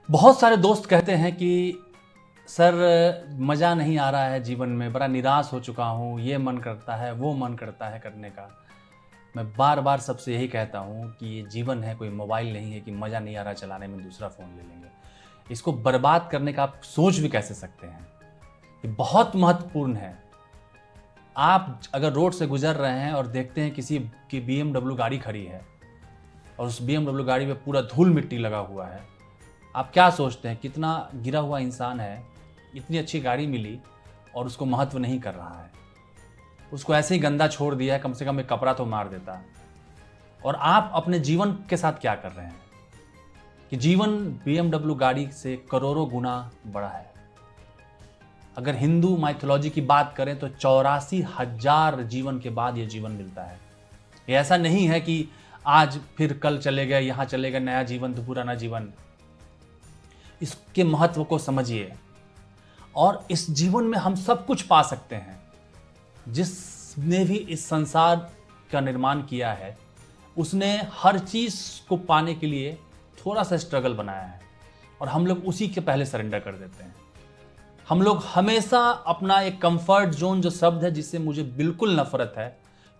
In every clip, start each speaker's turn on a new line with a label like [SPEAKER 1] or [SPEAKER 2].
[SPEAKER 1] बहुत सारे दोस्त कहते हैं कि सर मज़ा नहीं आ रहा है जीवन में, बड़ा निराश हो चुका हूँ, ये मन करता है, वो मन करता है करने का। मैं बार बार सबसे यही कहता हूँ कि ये जीवन है, कोई मोबाइल नहीं है कि मज़ा नहीं आ रहा चलाने में दूसरा फ़ोन ले लेंगे। इसको बर्बाद करने का आप सोच भी कैसे सकते हैं? ये बहुत महत्वपूर्ण है। आप अगर रोड से गुजर रहे हैं और देखते हैं किसी की BMW गाड़ी खड़ी है और उस BMW गाड़ी पे पूरा धूल मिट्टी लगा हुआ है, आप क्या सोचते हैं कितना गिरा हुआ इंसान है, इतनी अच्छी गाड़ी मिली और उसको महत्व नहीं कर रहा है, उसको ऐसे ही गंदा छोड़ दिया है, कम से कम एक कपड़ा तो मार देता। और आप अपने जीवन के साथ क्या कर रहे हैं कि जीवन BMW गाड़ी से करोड़ों गुना बड़ा है। अगर हिंदू माइथोलॉजी की बात करें तो 84,000 जीवन के बाद ये जीवन मिलता है। ये ऐसा नहीं है कि आज फिर कल चले गए, यहाँ चले गए, नया जीवन तो पुराना जीवन। इसके महत्व को समझिए और इस जीवन में हम सब कुछ पा सकते हैं। जिसने भी इस संसार का निर्माण किया है उसने हर चीज़ को पाने के लिए थोड़ा सा स्ट्रगल बनाया है और हम लोग उसी के पहले सरेंडर कर देते हैं। हम लोग हमेशा अपना एक कंफर्ट जोन, जो शब्द है जिससे मुझे बिल्कुल नफरत है,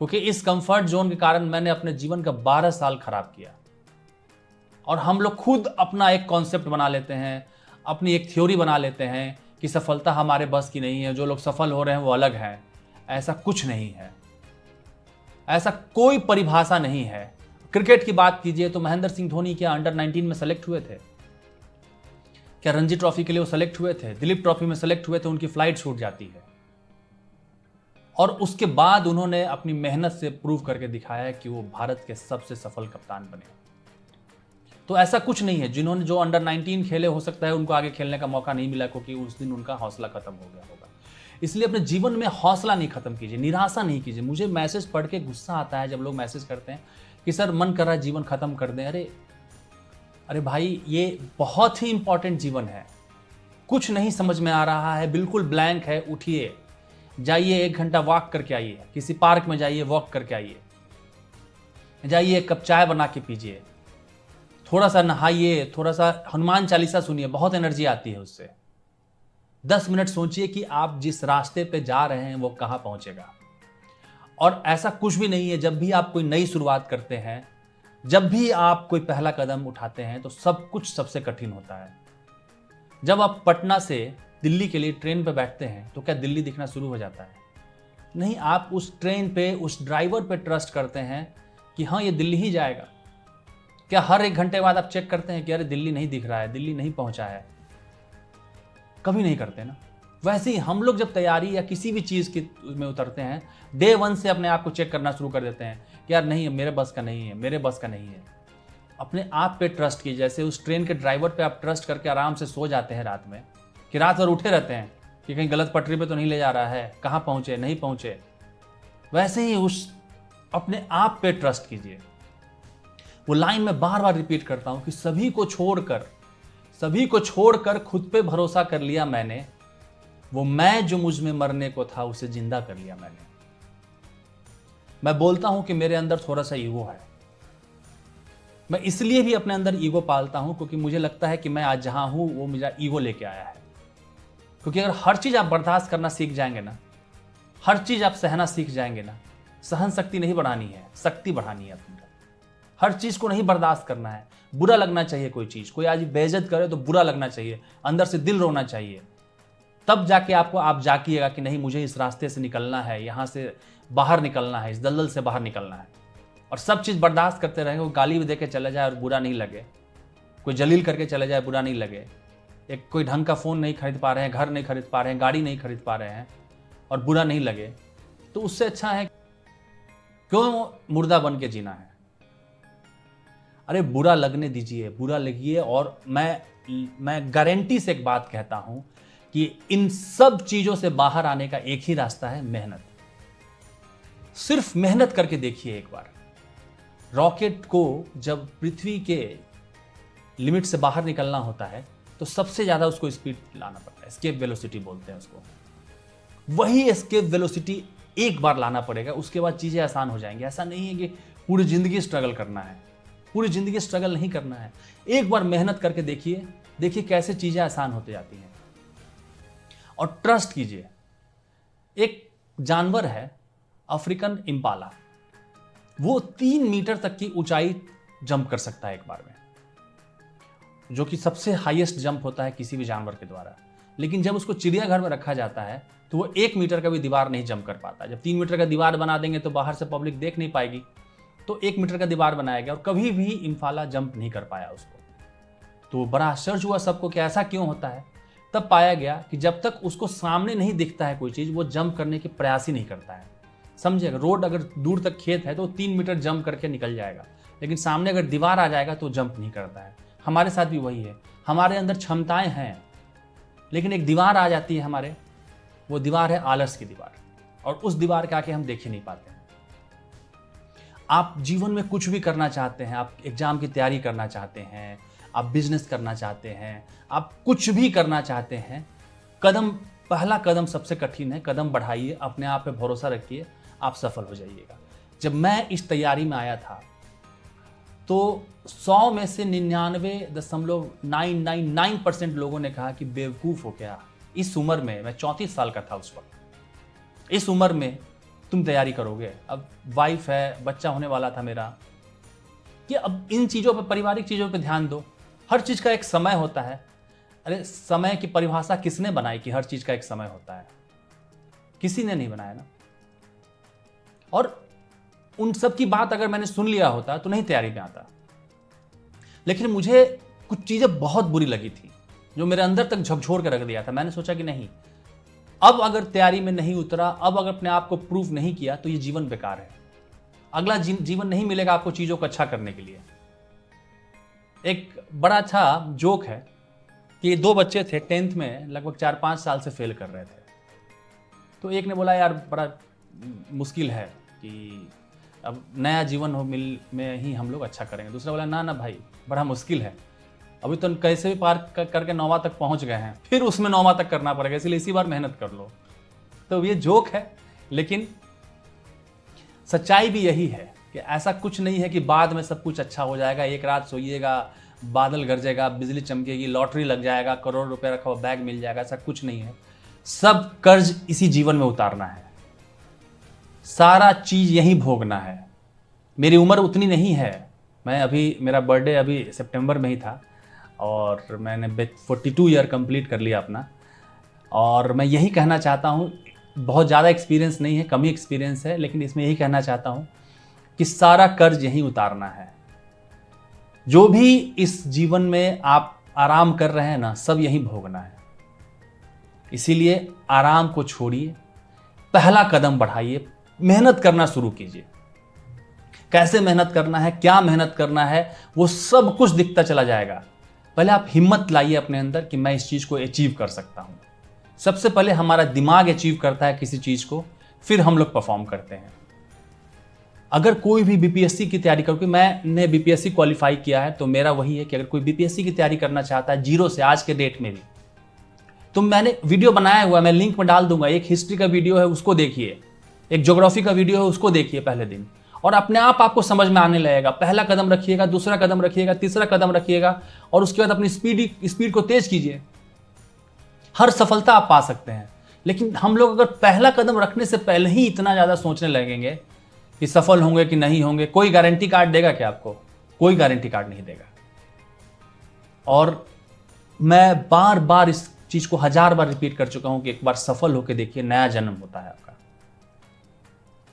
[SPEAKER 1] क्योंकि इस कंफर्ट जोन के कारण मैंने अपने जीवन का 12 साल खराब किया। और हम लोग खुद अपना एक कॉन्सेप्ट बना लेते हैं, अपनी एक थ्योरी बना लेते हैं कि सफलता हमारे बस की नहीं है, जो लोग सफल हो रहे हैं वो अलग हैं। ऐसा कुछ नहीं है, ऐसा कोई परिभाषा नहीं है। क्रिकेट की बात कीजिए तो महेंद्र सिंह धोनी क्या अंडर 19 में सेलेक्ट हुए थे? क्या रणजी ट्रॉफी के लिए वो सेलेक्ट हुए थे? दिलीप ट्रॉफी में सेलेक्ट हुए थे, उनकी फ्लाइट छूट जाती है और उसके बाद उन्होंने अपनी मेहनत से प्रूव करके दिखाया कि वो भारत के सबसे सफल कप्तान बने। तो ऐसा कुछ नहीं है। जिन्होंने जो अंडर 19 खेले, हो सकता है उनको आगे खेलने का मौका नहीं मिला क्योंकि उस दिन उनका हौसला खत्म हो गया होगा। इसलिए अपने जीवन में हौसला नहीं खत्म कीजिए, निराशा नहीं कीजिए। मुझे मैसेज पढ़ के गुस्सा आता है जब लोग मैसेज करते हैं कि सर मन कर रहा है जीवन खत्म कर दें। अरे भाई, ये बहुत ही इंपॉर्टेंट जीवन है। कुछ नहीं समझ में आ रहा है, बिल्कुल ब्लैंक है, उठिए, जाइए 1 घंटा वॉक करके आइए, किसी पार्क में जाइए, वॉक करके आइए, जाइए 1 कप चाय बना के पीजिए, थोड़ा सा नहाइए, थोड़ा सा हनुमान चालीसा सुनिए, बहुत एनर्जी आती है उससे। 10 मिनट सोचिए कि आप जिस रास्ते पे जा रहे हैं वो कहाँ पहुंचेगा। और ऐसा कुछ भी नहीं है, जब भी आप कोई नई शुरुआत करते हैं, जब भी आप कोई पहला कदम उठाते हैं तो सब कुछ सबसे कठिन होता है। जब आप पटना से दिल्ली के लिए ट्रेन पे बैठते हैं तो क्या दिल्ली दिखना शुरू हो जाता है? नहीं, आप उस ट्रेन पे, उस ड्राइवर पे ट्रस्ट करते हैं कि हाँ ये दिल्ली ही जाएगा। क्या हर 1 घंटे बाद आप चेक करते हैं कि अरे दिल्ली नहीं दिख रहा है, दिल्ली नहीं पहुंचा है? कभी नहीं करते ना। वैसे ही हम लोग जब तैयारी या किसी भी चीज़ की में उतरते हैं, डे 1 से अपने आप को चेक करना शुरू कर देते हैं कि यार नहीं, मेरे बस का नहीं है, मेरे बस का नहीं है। अपने आप पे ट्रस्ट कीजिए। जैसे उस ट्रेन के ड्राइवर पे आप ट्रस्ट करके आराम से सो जाते हैं रात में, कि रात भर उठे रहते हैं कि कहीं गलत पटरी पे तो नहीं ले जा रहा है, कहाँ पहुँचे नहीं पहुँचे। वैसे ही उस अपने आप पे ट्रस्ट कीजिए। वो लाइन मैं बार बार रिपीट करता हूँ कि सभी को छोड़कर खुद पे भरोसा कर लिया मैंने। वो मैं जो मुझ में मरने को था उसे जिंदा कर लिया मैंने। मैं बोलता हूं कि मेरे अंदर थोड़ा सा ईगो है। मैं इसलिए भी अपने अंदर ईगो पालता हूं क्योंकि मुझे लगता है कि मैं आज जहां हूं वो मेरा ईगो लेके आया है। क्योंकि अगर हर चीज आप बर्दाश्त करना सीख जाएंगे ना, हर चीज आप सहना सीख जाएंगे ना, सहन शक्ति नहीं बढ़ानी है, शक्ति बढ़ानी है अपनी। हर चीज को नहीं बर्दाश्त करना है। बुरा लगना चाहिए कोई चीज, कोई आज बेइज्जत करे तो बुरा लगना चाहिए, अंदर से दिल रोना चाहिए। तब जाके आप जाकिएगा कि नहीं, मुझे इस रास्ते से निकलना है, यहाँ से बाहर निकलना है, इस दलदल से बाहर निकलना है। और सब चीज़ बर्दाश्त करते रहेंगे। वो गाली भी दे के चले जाए और बुरा नहीं लगे, कोई जलील करके चले जाए बुरा नहीं लगे, एक कोई ढंग का फ़ोन नहीं खरीद पा रहे हैं, घर नहीं खरीद पा रहे हैं, गाड़ी नहीं खरीद पा रहे हैं और बुरा नहीं लगे, तो उससे अच्छा है क्यों मुर्दा बन के जीना है। अरे बुरा लगने दीजिए, बुरा लगिए। और मैं गारंटी से एक बात कहता हूं कि इन सब चीजों से बाहर आने का एक ही रास्ता है, मेहनत। सिर्फ मेहनत करके देखिए एक बार। रॉकेट को जब पृथ्वी के लिमिट से बाहर निकलना होता है तो सबसे ज्यादा उसको स्पीड लाना पड़ता है, एस्केप वेलोसिटी बोलते हैं उसको। वही एस्केप वेलोसिटी एक बार लाना पड़ेगा, उसके बाद चीजें आसान हो जाएंगी। ऐसा नहीं है कि पूरी जिंदगी स्ट्रगल करना है, पूरी जिंदगी स्ट्रगल नहीं करना है। एक बार मेहनत करके देखिए, देखिए कैसे चीज़ें आसान होती जाती हैं। और ट्रस्ट कीजिए, एक जानवर है अफ्रीकन इम्पाला, वो 3 मीटर तक की ऊंचाई जंप कर सकता है एक बार में, जो कि सबसे हाईएस्ट जंप होता है किसी भी जानवर के द्वारा। लेकिन जब उसको चिड़ियाघर में रखा जाता है तो वो 1 मीटर का भी दीवार नहीं जंप कर पाता। जब 3 मीटर का दीवार बना देंगे तो बाहर से पब्लिक देख नहीं पाएगी, तो 1 मीटर का दीवार बनाया गया और कभी भी इम्फाला जंप नहीं कर पाया उसको। तो बड़ा आश्चर्य हुआ सबको कि ऐसा क्यों होता है। तब पाया गया कि जब तक उसको सामने नहीं दिखता है कोई चीज़, वो जंप करने के प्रयास ही नहीं करता है। समझिएगा, रोड अगर दूर तक खेत है तो 3 मीटर जंप करके निकल जाएगा, लेकिन सामने अगर दीवार आ जाएगा तो जंप नहीं करता है। हमारे साथ भी वही है, हमारे अंदर क्षमताएं हैं लेकिन एक दीवार आ जाती है हमारे, वो दीवार है आलस की दीवार, और उस दीवार के आके हम देख ही नहीं पाते हैं। आप जीवन में कुछ भी करना चाहते हैं, आप एग्जाम की तैयारी करना चाहते हैं, आप बिजनेस करना चाहते हैं, आप कुछ भी करना चाहते हैं, पहला कदम सबसे कठिन है। कदम बढ़ाइए, अपने आप पे भरोसा रखिए, आप सफल हो जाइएगा। जब मैं इस तैयारी में आया था तो 100 में से 99.999% लोगों ने कहा कि बेवकूफ़ हो क्या, इस उम्र में, मैं 34 साल का था उस वक्त, इस उम्र में तुम तैयारी करोगे। अब वाइफ है, बच्चा होने वाला था मेरा, कि अब इन चीज़ों पर, पारिवारिक चीज़ों पर ध्यान दो। हर चीज़ का एक समय होता है। अरे समय की परिभाषा किसने बनाई कि हर चीज़ का एक समय होता है? किसी ने नहीं बनाया ना। और उन सब की बात अगर मैंने सुन लिया होता तो नहीं तैयारी में आता। लेकिन मुझे कुछ चीज़ें बहुत बुरी लगी थी जो मेरे अंदर तक झकझोर कर रख दिया था। मैंने सोचा कि नहीं, अब अगर तैयारी में नहीं उतरा, अब अगर अपने आप को प्रूफ नहीं किया तो ये जीवन बेकार है। अगला जीवन नहीं मिलेगा आपको चीज़ों को अच्छा करने के लिए। एक बड़ा अच्छा जोक है कि 2 बच्चे थे 10th में, लगभग 4-5 साल से फेल कर रहे थे। तो एक ने बोला यार बड़ा मुश्किल है कि अब नया जीवन हो मिल में ही हम लोग अच्छा करेंगे। दूसरा बोला ना भाई, बड़ा मुश्किल है, अभी तो कैसे भी पार करके 9वां तक पहुंच गए हैं, फिर उसमें 9वां तक करना पड़ेगा, इसलिए इसी बार मेहनत कर लो। तो ये जोक है, लेकिन सच्चाई भी यही है कि ऐसा कुछ नहीं है कि बाद में सब कुछ अच्छा हो जाएगा। एक रात सोइएगा, बादल गरजेगा, बिजली चमकेगी, लॉटरी लग जाएगा, करोड़ रुपए रखा हुआ बैग मिल जाएगा, ऐसा कुछ नहीं है। सब कर्ज इसी जीवन में उतारना है, सारा चीज यहीं भोगना है। मेरी उम्र उतनी नहीं है, मैं अभी, मेरा बर्थडे अभी सितंबर में ही था और मैंने 42 ईयर कंप्लीट कर लिया अपना। और मैं यही कहना चाहता हूँ, बहुत ज़्यादा एक्सपीरियंस नहीं है, कम ही एक्सपीरियंस है, लेकिन इसमें यही कहना चाहता हूँ कि सारा कर्ज यहीं उतारना है। जो भी इस जीवन में आप आराम कर रहे हैं ना, सब यहीं भोगना है। इसीलिए आराम को छोड़िए, पहला कदम बढ़ाइए, मेहनत करना शुरू कीजिए। कैसे मेहनत करना है, क्या मेहनत करना है, वो सब कुछ दिखता चला जाएगा। पहले आप हिम्मत लाइए अपने अंदर कि मैं इस चीज को अचीव कर सकता हूं। सबसे पहले हमारा दिमाग अचीव करता है किसी चीज को, फिर हम लोग परफॉर्म करते हैं। अगर कोई भी बीपीएससी की तैयारी करो, क्योंकि मैंने बीपीएससी क्वालिफाई किया है, तो मेरा वही है कि अगर कोई बीपीएससी की तैयारी करना चाहता है जीरो से, आज के डेट में भी, तो मैंने वीडियो बनाया हुआ, मैं लिंक में डाल दूंगा। एक हिस्ट्री का वीडियो है, उसको देखिए, एक ज्योग्राफी का वीडियो है, उसको देखिए पहले दिन, और अपने आप आपको समझ में आने लगेगा। पहला कदम रखिएगा, दूसरा कदम रखिएगा, तीसरा कदम रखिएगा, और उसके बाद अपनी स्पीड को तेज कीजिए। हर सफलता आप पा सकते हैं। लेकिन हम लोग अगर पहला कदम रखने से पहले ही इतना ज़्यादा सोचने लगेंगे कि सफल होंगे कि नहीं होंगे, कोई गारंटी कार्ड देगा क्या आपको? कोई गारंटी कार्ड नहीं देगा। और मैं बार बार इस चीज़ को 1000 बार रिपीट कर चुका हूं कि एक बार सफल होकर देखिए, नया जन्म होता है आपका।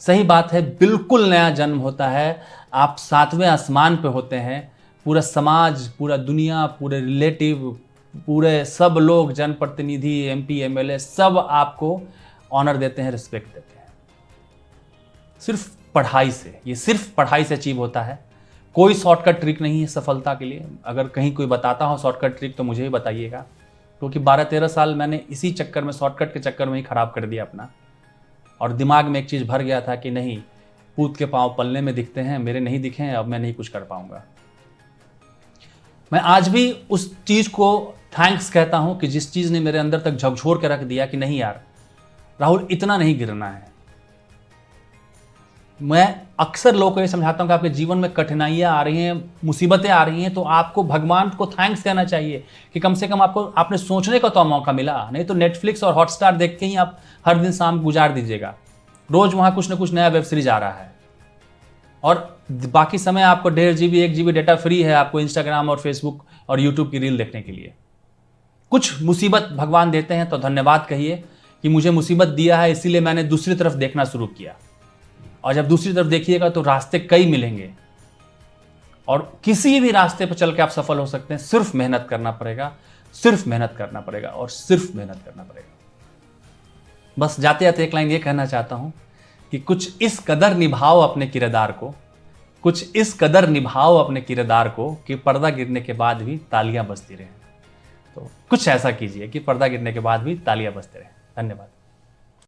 [SPEAKER 1] सही बात है, बिल्कुल नया जन्म होता है। आप 7वें आसमान पे होते हैं। पूरा समाज, पूरा दुनिया, पूरे रिलेटिव, पूरे सब लोग, जनप्रतिनिधि, एमपी, एमएलए, सब आपको ऑनर देते हैं, रिस्पेक्ट देते हैं। सिर्फ पढ़ाई से, ये सिर्फ पढ़ाई से अचीव होता है। कोई शॉर्टकट ट्रिक नहीं है सफलता के लिए। अगर कहीं कोई बताता हो शॉर्टकट ट्रिक तो मुझे ही बताइएगा, क्योंकि 12-13 साल मैंने इसी चक्कर में, शॉर्टकट के चक्कर में ही खराब कर दिया अपना। और दिमाग में एक चीज़ भर गया था कि नहीं, पूत के पांव पलने में दिखते हैं, मेरे नहीं दिखे हैं, अब मैं नहीं कुछ कर पाऊंगा। मैं आज भी उस चीज़ को थैंक्स कहता हूं कि जिस चीज़ ने मेरे अंदर तक झकझोर के रख दिया कि नहीं यार राहुल, इतना नहीं गिरना है। मैं अक्सर लोगों को ये समझाता हूँ कि आपके जीवन में कठिनाइयाँ आ रही हैं, मुसीबतें आ रही हैं, तो आपको भगवान को थैंक्स कहना चाहिए कि कम से कम आपने सोचने का तो मौका मिला। नहीं तो नेटफ्लिक्स और हॉटस्टार देख के ही आप हर दिन शाम गुजार दीजिएगा। रोज़ वहाँ कुछ ना कुछ नया वेब सीरीज आ रहा है और बाकी समय आपको 1.5 GB 1 GB डेटा फ्री है आपको इंस्टाग्राम और फेसबुक और यूट्यूब की रील देखने के लिए। कुछ मुसीबत भगवान देते हैं तो धन्यवाद कहिए कि मुझे मुसीबत दिया है, इसीलिए मैंने दूसरी तरफ देखना शुरू किया। और जब दूसरी तरफ देखिएगा तो रास्ते कई मिलेंगे और किसी भी रास्ते पर चल के आप सफल हो सकते हैं। सिर्फ मेहनत करना पड़ेगा, सिर्फ मेहनत करना पड़ेगा और सिर्फ मेहनत करना पड़ेगा। बस जाते जाते एक लाइन ये कहना चाहता हूं कि कुछ इस कदर निभाओ अपने किरदार को, कुछ इस कदर निभाओ अपने किरदार को कि पर्दा गिरने के बाद भी तालियां बजती रहें। तो कुछ ऐसा कीजिए कि पर्दा गिरने के बाद भी तालियां बजते रहें। धन्यवाद।